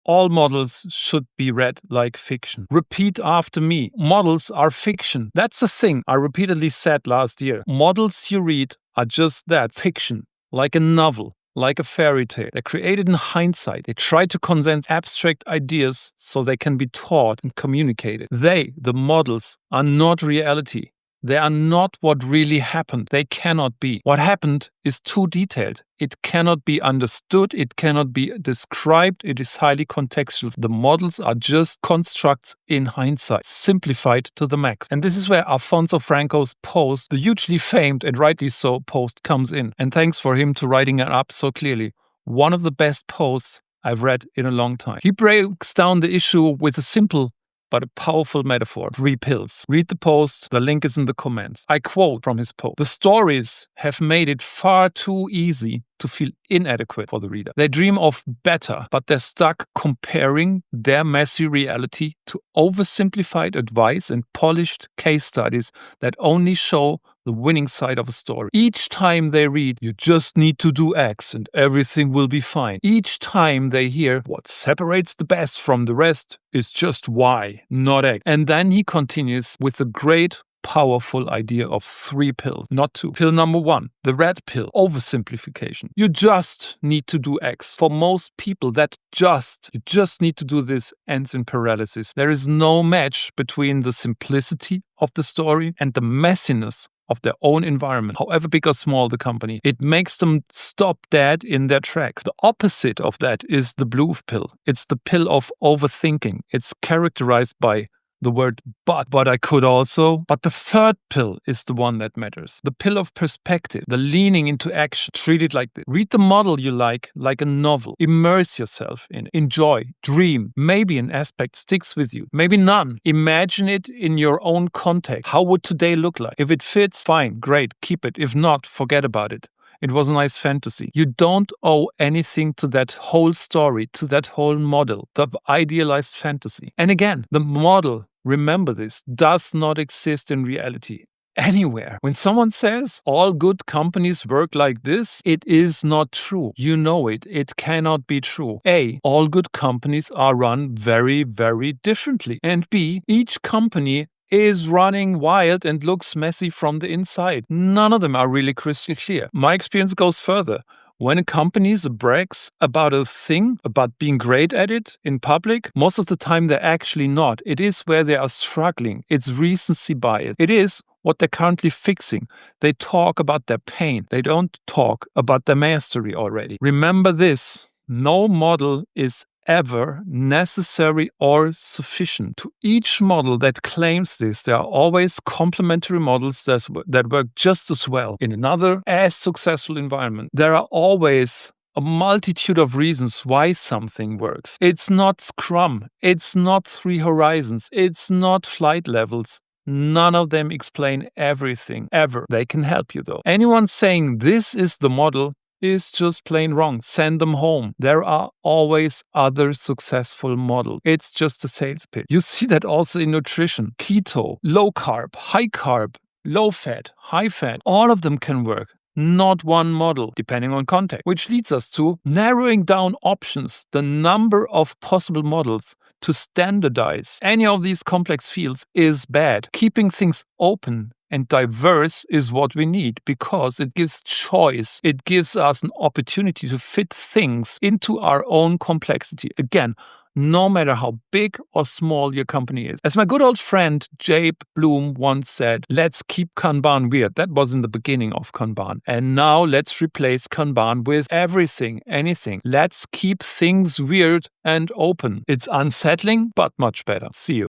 all models should be read like fiction. Repeat after me. Models are fiction. That's the thing I repeatedly said last year. Models you read are just that, fiction. Like a novel, like a fairy tale. They're created in hindsight. They try to condense abstract ideas so they can be taught and communicated. They, the models, are not reality. They are not what really happened. They cannot be. What happened is too detailed. It cannot be understood. It cannot be described. It is highly contextual. The models are just constructs in hindsight, simplified to the max. And this is where Alfonso Franco's post, the hugely famed and rightly so post, comes in. And thanks for him to writing it up so clearly. One of the best posts I've read in a long time. He breaks down the issue with a simple but a powerful metaphor. 3 pills. Read the post. The link is in the comments. I quote from his post. The stories have made it far too easy to feel inadequate for the reader. They dream of better, but they're stuck comparing their messy reality to oversimplified advice and polished case studies that only show the winning side of a story. Each time they read, you just need to do X and everything will be fine. Each time they hear what separates the best from the rest is just Y, not X. And then he continues with the great powerful idea of 3 pills, not 2. Pill number 1, the red pill, oversimplification. You just need to do X. For most people, you just need to do this ends in paralysis. There is no match between the simplicity of the story and the messiness of their own environment, however big or small the company. It makes them stop dead in their tracks. The opposite of that is the blue pill. It's the pill of overthinking. It's characterized by the word but I could also. But the third pill is the one that matters. The pill of perspective, the leaning into action. Treat it like this. Read the model you like a novel. Immerse yourself in it. Enjoy, dream. Maybe an aspect sticks with you, maybe none. Imagine it in your own context. How would today look like? If it fits, fine, great, keep it. If not, forget about it. It was a nice fantasy. You don't owe anything to that whole story, to that whole model, the idealized fantasy. And again, the model, remember this, does not exist in reality anywhere. When someone says all good companies work like this, it is not true. You know it. It cannot be true. A, all good companies are run very, very differently. And B, each company is running wild and looks messy from the inside. None of them are really crystal clear. My experience goes further. When a company brags about a thing, about being great at it in public, most of the time they're actually not. It is where they are struggling. It's recency bias. It is what they're currently fixing. They talk about their pain. They don't talk about their mastery already. Remember this. No model is ever necessary or sufficient. To each model that claims this, there are always complementary models that work just as well in another as successful environment. There are always a multitude of reasons why something works. It's not Scrum. It's not 3 Horizons. It's not flight levels. None of them explain everything, ever. They can help you though. Anyone saying this is the model is just plain wrong. Send them home. There are always other successful models. It's just a sales pitch. You see that also in nutrition. Keto, low carb, high carb, low fat, high fat. All of them can work. Not one model, depending on context. Which leads us to narrowing down options, the number of possible models to standardize any of these complex fields is bad. Keeping things open and diverse is what we need because it gives choice. It gives us an opportunity to fit things into our own complexity. Again, no matter how big or small your company is. As my good old friend Jabe Bloom once said, let's keep Kanban weird. That was in the beginning of Kanban. And now let's replace Kanban with everything, anything. Let's keep things weird and open. It's unsettling, but much better. See you.